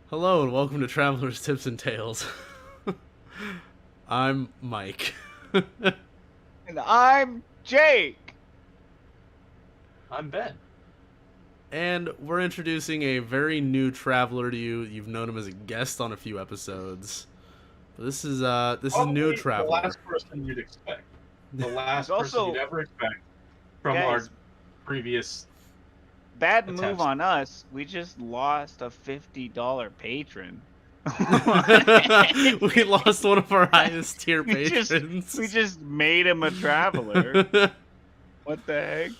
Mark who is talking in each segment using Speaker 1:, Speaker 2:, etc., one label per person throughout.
Speaker 1: Hello and welcome to Traveler's Tips and Tales. I'm Mike.
Speaker 2: And I'm Jake.
Speaker 3: I'm Ben.
Speaker 1: And we're introducing a very new traveler to you. You've known him as a guest on a few episodes. But this is a new traveler.
Speaker 3: The last person you'd expect. The last
Speaker 2: He's
Speaker 3: person
Speaker 2: also-
Speaker 3: you'd ever expect from
Speaker 2: Guys,
Speaker 3: our previous.
Speaker 2: Bad
Speaker 3: Attempts.
Speaker 2: move on us. We just lost a $50 patron.
Speaker 1: We lost one of our highest tier
Speaker 2: We just-
Speaker 1: patrons.
Speaker 2: We just made him a traveler. What the heck?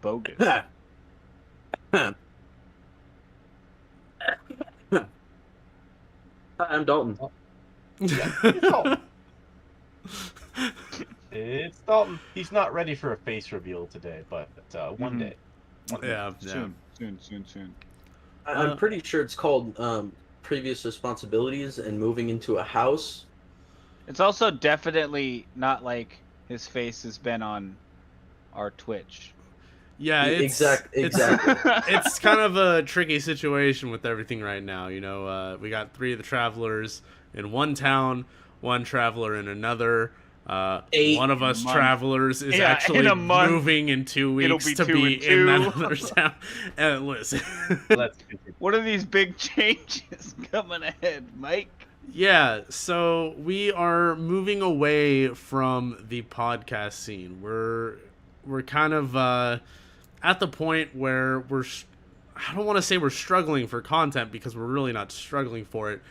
Speaker 2: Bogus.
Speaker 4: Hi, I'm Dalton.
Speaker 3: It's Dalton. He's not ready for a face reveal today, but one
Speaker 2: Mhm.
Speaker 3: day.
Speaker 1: Yeah.
Speaker 2: Soon.
Speaker 4: I'm pretty sure it's called previous responsibilities and moving into a house.
Speaker 2: It's also definitely not like his face has been on our Twitch.
Speaker 1: Yeah, it's
Speaker 4: Exactly.
Speaker 1: it's kind of a tricky situation with everything right now. You know, we got 3 of the travelers in one town, one traveler in another. One of us
Speaker 2: month.
Speaker 1: travelers is
Speaker 2: Yeah,
Speaker 1: actually
Speaker 2: in a month,
Speaker 1: moving in 2
Speaker 2: it'll
Speaker 1: weeks
Speaker 2: be
Speaker 1: to
Speaker 2: 2
Speaker 1: be
Speaker 2: and
Speaker 1: in that
Speaker 2: 2.
Speaker 1: other town. And listen,
Speaker 3: Let's continue.
Speaker 2: What are these big changes coming ahead, Mike?
Speaker 1: yeah, so we are moving away from the podcast scene. We're kind of at the point where I don't want to say we're struggling for content because we're really not struggling for it.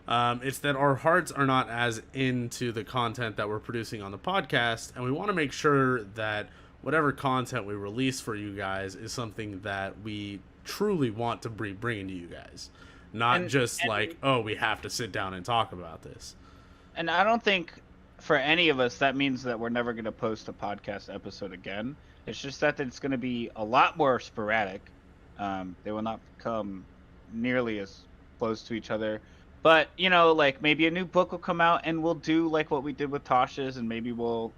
Speaker 1: It's that our hearts are not as into the content that we're producing on the podcast, and we want to make sure that whatever content we release for you guys is something that we truly want to be bringing to you guys. Not just like, oh, we have to sit down and talk about this.
Speaker 2: And I don't think for any of us that means that we're never going to post a podcast episode again. It's just that it's going to be a lot more sporadic. They will not come nearly as close to each other. But, you know, like maybe a new book will come out and we'll do like what we did with Tasha's, and maybe we'll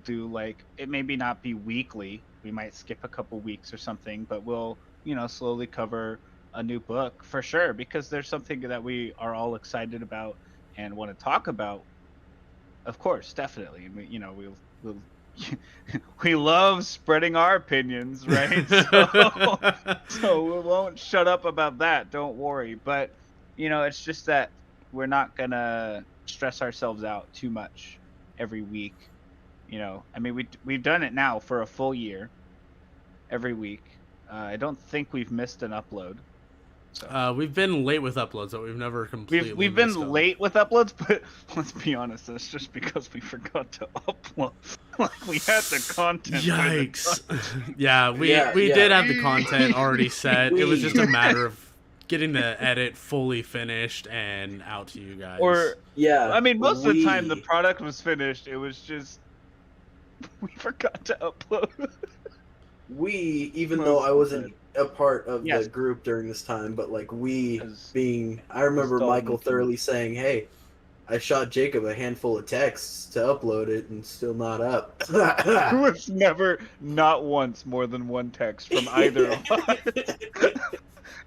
Speaker 2: do like, it maybe not be weekly. We might skip a couple weeks or something, but we'll, slowly cover a new book for sure, because there's something that we are all excited about and want to talk about. Of course, definitely. And we'll we love spreading our opinions, right? So we won't shut up about that. Don't worry. But it's just that we're not gonna stress ourselves out too much every week. I mean, we've done it now for a full year, every week. I don't think we've missed an upload. So.
Speaker 1: We've been late with uploads, but we've never completely
Speaker 2: We've been
Speaker 1: missed them.
Speaker 2: late with uploads, but let's be honest, that's just because we forgot to upload. Like, we had the content.
Speaker 1: Yikes! Yeah, we
Speaker 4: Yeah.
Speaker 1: did have the content already set. It was just a matter of getting the edit fully finished and out to you guys.
Speaker 2: Or
Speaker 4: Yeah.
Speaker 2: I mean, most of the time the product was finished. It was just we forgot to upload.
Speaker 4: Even though I wasn't a part of
Speaker 2: Yes.
Speaker 4: the group during this time, but like
Speaker 2: As-
Speaker 4: I remember
Speaker 2: Dalton
Speaker 4: Michael
Speaker 2: too.
Speaker 4: thoroughly saying, "Hey, I shot Jacob a handful of texts to upload it and still not up."
Speaker 2: There was never, not once, more than one text from either of us.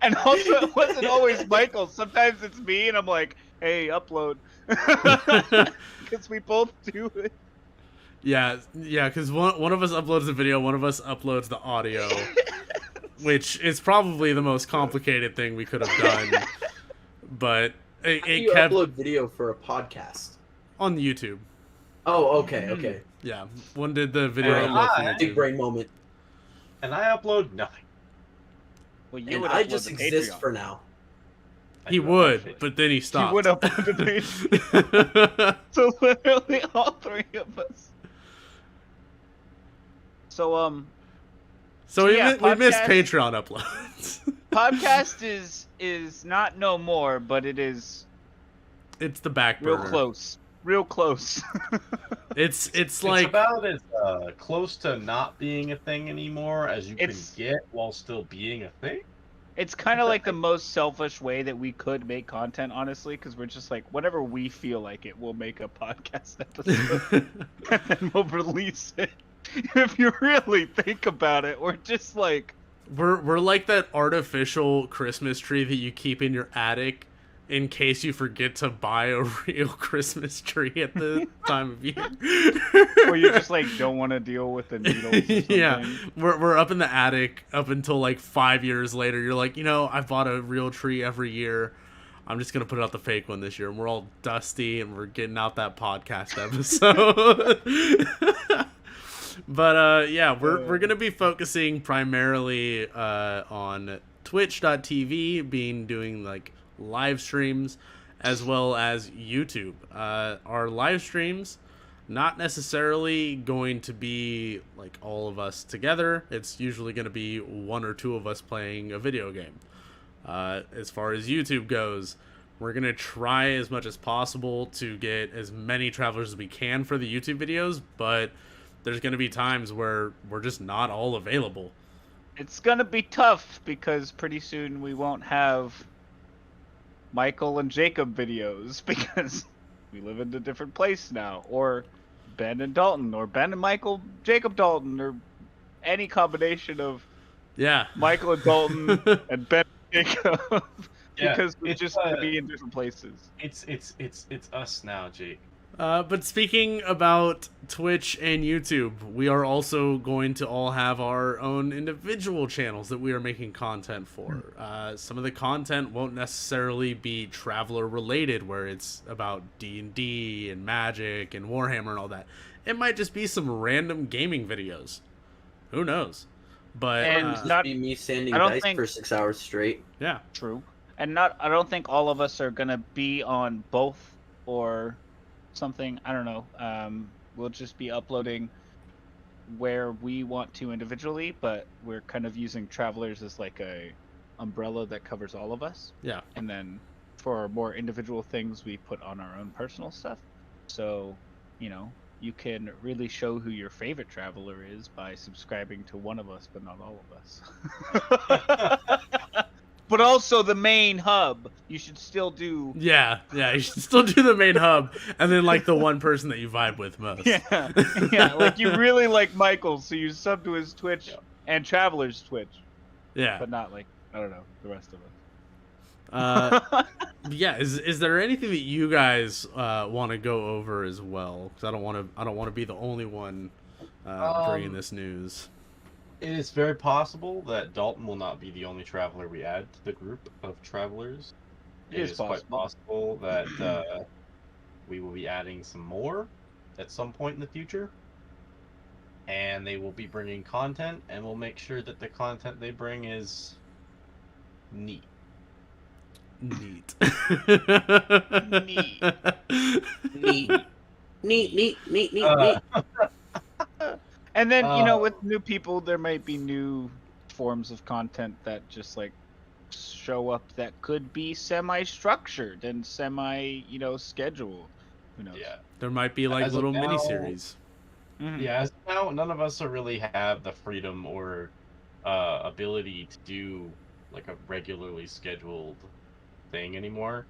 Speaker 2: And also, it wasn't always Michael. Sometimes it's me, and I'm like, "Hey, upload," because we both do it.
Speaker 1: yeah, because one of us uploads the video, one of us uploads the audio, which is probably the most complicated thing we could have done. But
Speaker 4: How do
Speaker 1: it
Speaker 4: you
Speaker 1: kept
Speaker 4: upload video for a podcast?
Speaker 1: on YouTube.
Speaker 4: Oh, okay.
Speaker 1: Yeah, one did the video
Speaker 3: And
Speaker 1: upload for
Speaker 3: I-
Speaker 4: Big
Speaker 1: YouTube.
Speaker 4: brain moment.
Speaker 3: And I upload nothing.
Speaker 2: Well, you
Speaker 4: And
Speaker 2: would
Speaker 4: I
Speaker 2: upload
Speaker 4: just
Speaker 2: the
Speaker 4: exist
Speaker 2: Patreon.
Speaker 4: for now.
Speaker 3: I
Speaker 1: He
Speaker 3: do
Speaker 1: would,
Speaker 3: upload
Speaker 1: but then he
Speaker 2: You
Speaker 1: stopped.
Speaker 2: would upload the Patreon. So literally all 3 of us. So
Speaker 1: So we
Speaker 2: yeah,
Speaker 1: we missed
Speaker 2: podcast-
Speaker 1: Patreon uploads.
Speaker 2: podcast is not no more, but it is
Speaker 1: It's the back
Speaker 2: real
Speaker 1: burner.
Speaker 2: close. Real close.
Speaker 1: It's
Speaker 3: It's
Speaker 1: like
Speaker 3: about as close to not being a thing anymore as you can
Speaker 2: It's-
Speaker 3: get while still being a thing.
Speaker 2: It's kind of like the most selfish way that we could make content, honestly, because we're just like, whenever we feel like it, we'll make a podcast episode and then we'll release it. If you really think about it, we're just like,
Speaker 1: We're like that artificial Christmas tree that you keep in your attic in case you forget to buy a real Christmas tree at the time of year.
Speaker 2: Or you just like don't want to deal with the needles or something.
Speaker 1: Yeah, we're up in the attic up until like 5 years later. You're like, I bought a real tree every year. I'm just gonna put out the fake one this year, and we're all dusty, and we're getting out that podcast episode. But yeah, we're gonna be focusing primarily on Twitch.tv, doing like live streams, as well as YouTube. Our live streams, not necessarily going to be like all of us together. It's usually going to be one or two of us playing a video game. As far as YouTube goes, we're going to try as much as possible to get as many travelers as we can for the YouTube videos, but there's going to be times where we're just not all available.
Speaker 2: It's going to be tough because pretty soon we won't have Michael and Jacob videos because we live in a different place now, or Ben and Dalton, or Ben and Michael, Jacob Dalton, or any combination of Michael and Dalton and Ben and Jacob. Because we're just going to be in different places.
Speaker 3: It's us now, Jake.
Speaker 1: But speaking about Twitch and YouTube, we are also going to all have our own individual channels that we are making content for. Some of the content won't necessarily be traveler related, where it's about D&D and Magic and Warhammer and all that. It might just be some random gaming videos. Who knows? But
Speaker 4: and not be me sanding dice for 6 hours straight.
Speaker 1: Yeah,
Speaker 2: true. And I don't think all of us are gonna be on both or something. I don't know. We'll just be uploading where we want to individually, but we're kind of using Travelers as like a umbrella that covers all of us.
Speaker 1: Yeah.
Speaker 2: And then for more individual things, we put on our own personal stuff. So, you can really show who your favorite traveler is by subscribing to one of us, but not all of us. But also the main hub. You should still do...
Speaker 1: Yeah, you should still do the main hub, and then like the one person that you vibe with most.
Speaker 2: Yeah, like you really like Michael, so you sub to his Twitch and Traveler's Twitch.
Speaker 1: Yeah.
Speaker 2: But not like, I don't know, the rest of us.
Speaker 1: Yeah, is there anything that you guys want to go over as well? Because I don't want to be the only one bringing this news.
Speaker 3: It is very possible that Dalton will not be the only traveler we add to the group of travelers. It is quite possible that we will be adding some more at some point in the future. And they will be bringing content, and we'll make sure that the content they bring is neat.
Speaker 1: Neat.
Speaker 2: Neat. And then, with new people, there might be new forms of content that just like show up that could be semi-structured and scheduled. Who knows?
Speaker 3: Yeah.
Speaker 1: There might be like little miniseries.
Speaker 3: Mm-hmm. Yeah, as of now, none of us really have the freedom or ability to do like a regularly scheduled thing anymore.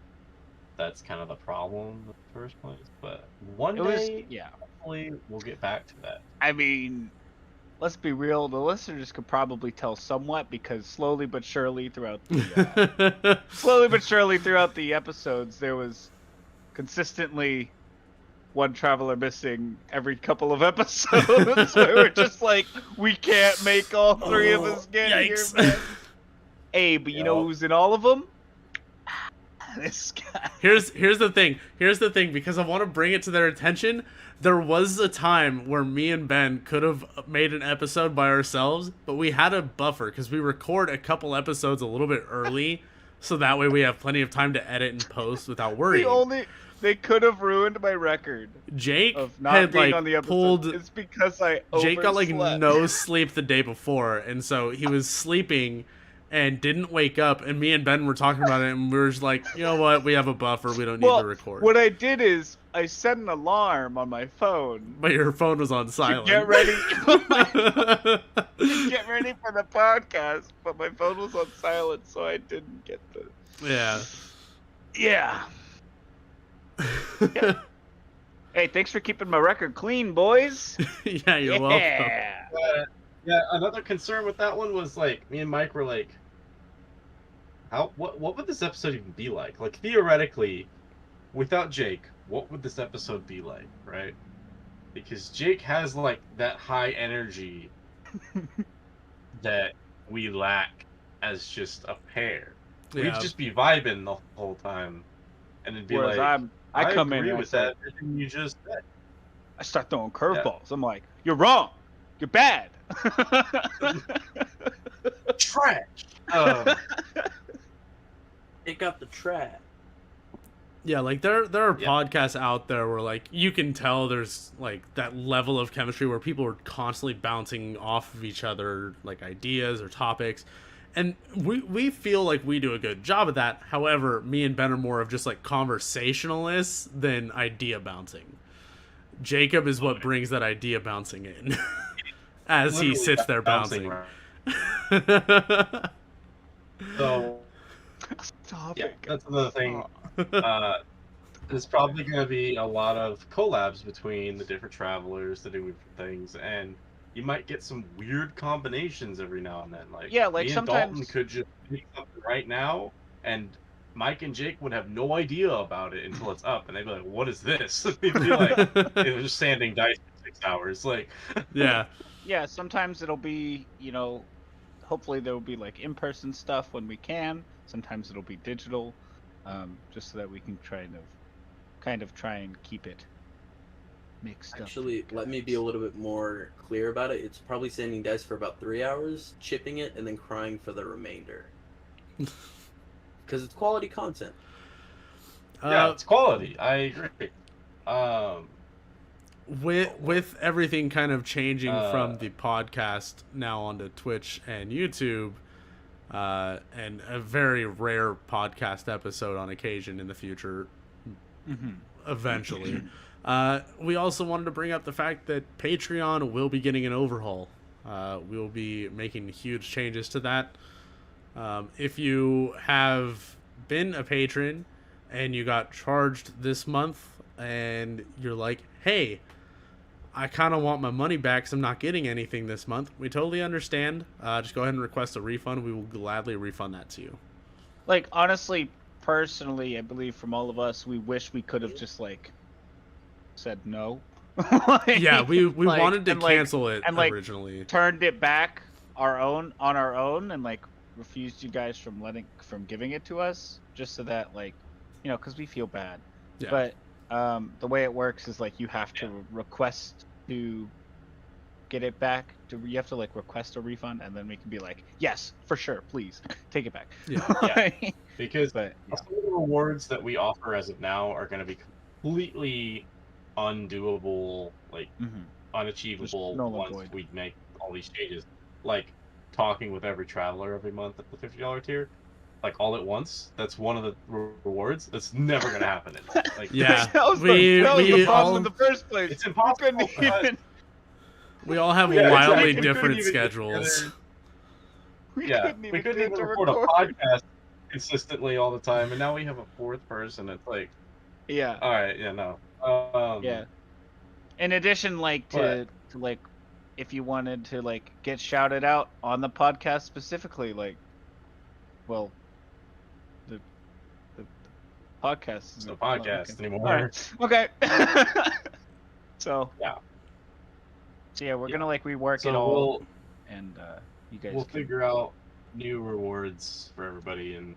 Speaker 3: That's kind of the problem in the first place. But one day, hopefully, we'll get back to that.
Speaker 2: I mean, let's be real. The listeners could probably tell somewhat because slowly but surely throughout the episodes, there was consistently one traveler missing every couple of episodes. So we're just like, we can't make all three of us get here, man. Hey, but you know who's in all of them? This guy.
Speaker 1: Here's the thing, because I want to bring it to their attention. There was a time where me and Ben could have made an episode by ourselves, but we had a buffer because we record a couple episodes a little bit early, so that way we have plenty of time to edit and post without worrying.
Speaker 2: They could have ruined my record.
Speaker 1: Jake
Speaker 2: of not
Speaker 1: had
Speaker 2: being on the episode. It's because I overslept.
Speaker 1: Jake got like no sleep the day before, and so he was sleeping and didn't wake up, and me and Ben were talking about it, and we were just like, you know what, we have a buffer, we don't need to record.
Speaker 2: What I did is I set an alarm on my phone.
Speaker 1: But your phone was on silent.
Speaker 2: To get ready. To get ready for the podcast, but my phone was on silent, so I didn't get the... Yeah. Hey, thanks for keeping my record clean, boys.
Speaker 1: Yeah, you're welcome.
Speaker 3: Yeah, another concern with that one was like me and Mike were like, what would this episode even be like? Like theoretically, without Jake, what would this episode be like, right? Because Jake has like that high energy that we lack as just a pair.
Speaker 1: Yeah.
Speaker 3: We'd just be vibing the whole time, and it'd be
Speaker 2: Whereas
Speaker 3: like,
Speaker 2: I come
Speaker 3: agree
Speaker 2: in and
Speaker 3: with that everything you just said.
Speaker 2: I start throwing curveballs. I'm like, you're wrong. You're bad.
Speaker 3: Trash.
Speaker 4: Pick up the trash.
Speaker 1: Yeah, like there are podcasts out there where like you can tell there's like that level of chemistry where people are constantly bouncing off of each other, like ideas or topics. And we feel like we do a good job of that. However, me and Ben are more of just like conversationalists than idea bouncing. Jacob is what brings that idea bouncing in as he sits there bouncing.
Speaker 3: So,
Speaker 2: Stop
Speaker 3: yeah,
Speaker 2: it.
Speaker 3: that's another thing. There's probably going to be a lot of collabs between the different travelers to do different things, and you might get some weird combinations every now and then. Like,
Speaker 2: Yeah, like
Speaker 3: me and
Speaker 2: sometimes
Speaker 3: Dalton could just make something right now, and Mike and Jake would have no idea about it until it's up, and they'd be like, "What is this?" They'd be like, "It was just sanding dice for 6 hours." Like,
Speaker 1: Yeah.
Speaker 2: Yeah, sometimes it'll be, hopefully there will be like in-person stuff when we can. Sometimes it'll be digital, just so that we can kind of try and keep it mixed up.
Speaker 4: Actually, let me be a little bit more clear about it. It's probably sanding dice for about 3 hours, chipping it, and then crying for the remainder. Because it's quality content.
Speaker 3: yeah, it's quality. I agree.
Speaker 1: With everything kind of changing from the podcast now onto Twitch and YouTube, and a very rare podcast episode on occasion in the future, eventually. We also wanted to bring up the fact that Patreon will be getting an overhaul. We'll be making huge changes to that. If you have been a patron and you got charged this month and you're like, hey, I kind of want my money back because I'm not getting anything this month, we totally understand. Just go ahead and request a refund. We will gladly refund that to you.
Speaker 2: Like, honestly, personally, I believe from all of us, we wish we could have just, like, said no.
Speaker 1: Yeah, we
Speaker 2: like,
Speaker 1: wanted to
Speaker 2: and, like,
Speaker 1: cancel it
Speaker 2: and, like,
Speaker 1: originally.
Speaker 2: Turned it back on our own and, like, refused you guys from giving it to us just so that, like, because we feel bad.
Speaker 1: Yeah.
Speaker 2: But the way it works is like you have to request to get it back. You have to like request a refund, and then we can be like, yes, for sure, please take it back.
Speaker 1: Yeah.
Speaker 3: Because
Speaker 2: but
Speaker 3: some of the rewards that we offer as of now are going to be completely undoable, like unachievable once we make all these changes. Like talking with every traveler every month at the $50 tier. Like all at once, that's one of the rewards. That's never gonna happen. Like,
Speaker 1: yeah,
Speaker 2: that was the problem in the first place.
Speaker 3: It's impossible.
Speaker 1: We all have
Speaker 3: Yeah,
Speaker 1: wildly
Speaker 3: exactly.
Speaker 1: different schedules.
Speaker 3: We couldn't even record a podcast consistently all the time, and now we have a fourth person. It's like,
Speaker 2: yeah,
Speaker 3: all right, yeah, no,
Speaker 2: yeah. In addition, like to like, if you wanted to like get shouted out on the podcast specifically, like, well. Podcast.
Speaker 3: It's no podcast anymore.
Speaker 2: Right. Okay. So
Speaker 3: yeah.
Speaker 2: So yeah, we're gonna like rework it all, and you guys.
Speaker 3: We'll figure out new rewards for everybody and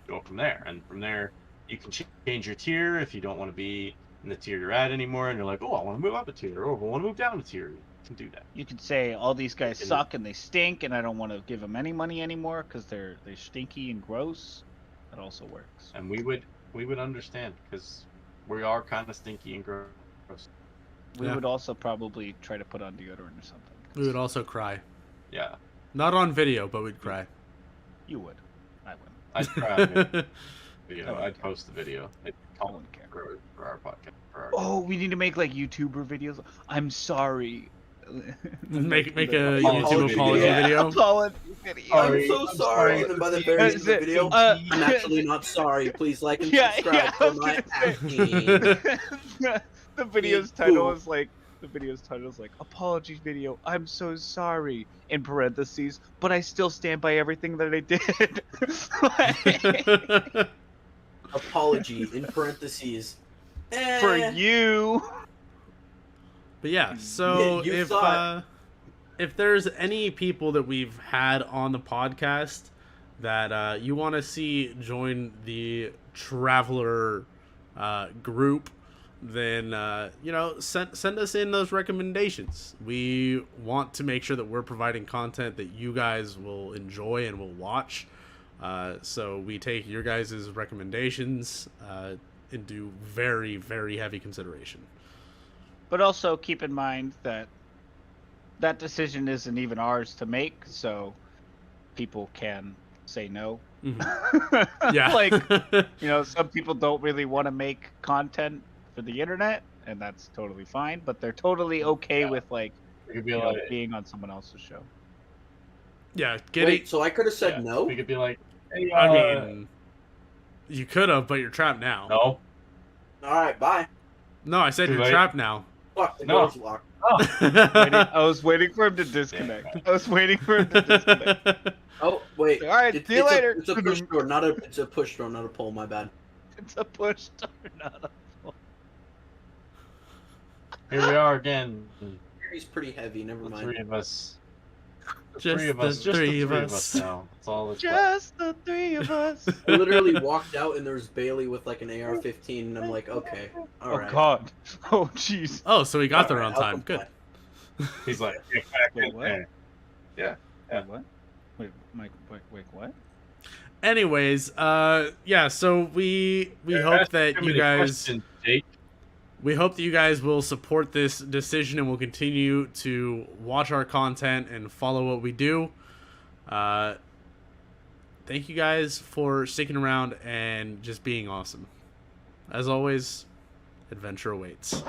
Speaker 3: go from there. And from there, you can change your tier if you don't want to be in the tier you're at anymore, and you're like, oh, I want to move up a tier, or I want to move down a tier. You can do that.
Speaker 2: You can say all these guys suck and they stink, and I don't want to give them any money anymore because they're stinky and gross. That also works.
Speaker 3: And we would understand because we are kind of stinky and gross.
Speaker 2: We would also probably try to put on deodorant or something.
Speaker 1: We would also cry.
Speaker 3: Yeah.
Speaker 1: Not on video, but we'd cry.
Speaker 2: You would. I wouldn't.
Speaker 3: I'd cry on video. I'd post the video. I'd
Speaker 2: wouldn't care.
Speaker 3: For our podcast.
Speaker 2: Oh, we need to make like YouTuber videos. I'm sorry.
Speaker 1: make a YouTube apology video.
Speaker 2: Apology video.
Speaker 4: I'm so sorry. And then by the very end of the video, I'm actually not sorry. Please like and subscribe for my acting.
Speaker 2: The video's title is like The video's title is like, apology video, I'm so sorry, in parentheses, but I still stand by everything that I did.
Speaker 4: Apology, in parentheses.
Speaker 2: For you.
Speaker 1: But yeah, so
Speaker 4: You
Speaker 1: if there's any people that we've had on the podcast that you want to see join the Traveler group, then send us in those recommendations. We want to make sure that we're providing content that you guys will enjoy and will watch. So we take your guys' recommendations into very, very heavy consideration.
Speaker 2: But also keep in mind that that decision isn't even ours to make, so people can say no.
Speaker 1: Mm-hmm. Yeah.
Speaker 2: Like, some people don't really want to make content for the internet, and that's totally fine, but they're totally okay with being on someone else's show.
Speaker 1: Yeah,
Speaker 4: Wait, so I could have said no?
Speaker 3: We could be like, hey,
Speaker 1: I mean, you could have, but you're trapped now.
Speaker 3: No.
Speaker 4: Alright, bye.
Speaker 1: No, I said
Speaker 3: Too
Speaker 1: you're
Speaker 3: late.
Speaker 1: trapped now.
Speaker 4: Fuck, the
Speaker 3: No.
Speaker 4: door's locked.
Speaker 2: I was waiting for him to disconnect. I was waiting for him to disconnect.
Speaker 4: Oh, wait.
Speaker 2: All right, see you later.
Speaker 4: It's a push door, it's a push door, not a pull, my bad.
Speaker 2: It's a push door, not a pull.
Speaker 3: Here we are again.
Speaker 4: He's pretty heavy, never
Speaker 3: The
Speaker 4: mind.
Speaker 3: three of us.
Speaker 1: Just
Speaker 3: Three of us.
Speaker 1: the
Speaker 3: Just
Speaker 1: three
Speaker 3: the
Speaker 1: of
Speaker 3: three of
Speaker 1: us.
Speaker 3: us now. That's all that's left.
Speaker 2: Just the three of us.
Speaker 4: I literally walked out and there was Bailey with like an AR-15 and I'm like, okay, alright.
Speaker 2: Oh god. Oh jeez.
Speaker 1: Oh, so he got there on
Speaker 4: Alright, I'll
Speaker 1: time. Good.
Speaker 4: comply.
Speaker 3: He's like, get back
Speaker 2: Wait,
Speaker 3: in
Speaker 2: what?
Speaker 3: there. Yeah.
Speaker 2: Wait, what? Wait, Mike. Wait, what?
Speaker 1: Anyways, yeah. So we hope that you guys. We hope that you guys will support this decision and will continue to watch our content and follow what we do. Thank you guys for sticking around and just being awesome. As always, adventure awaits.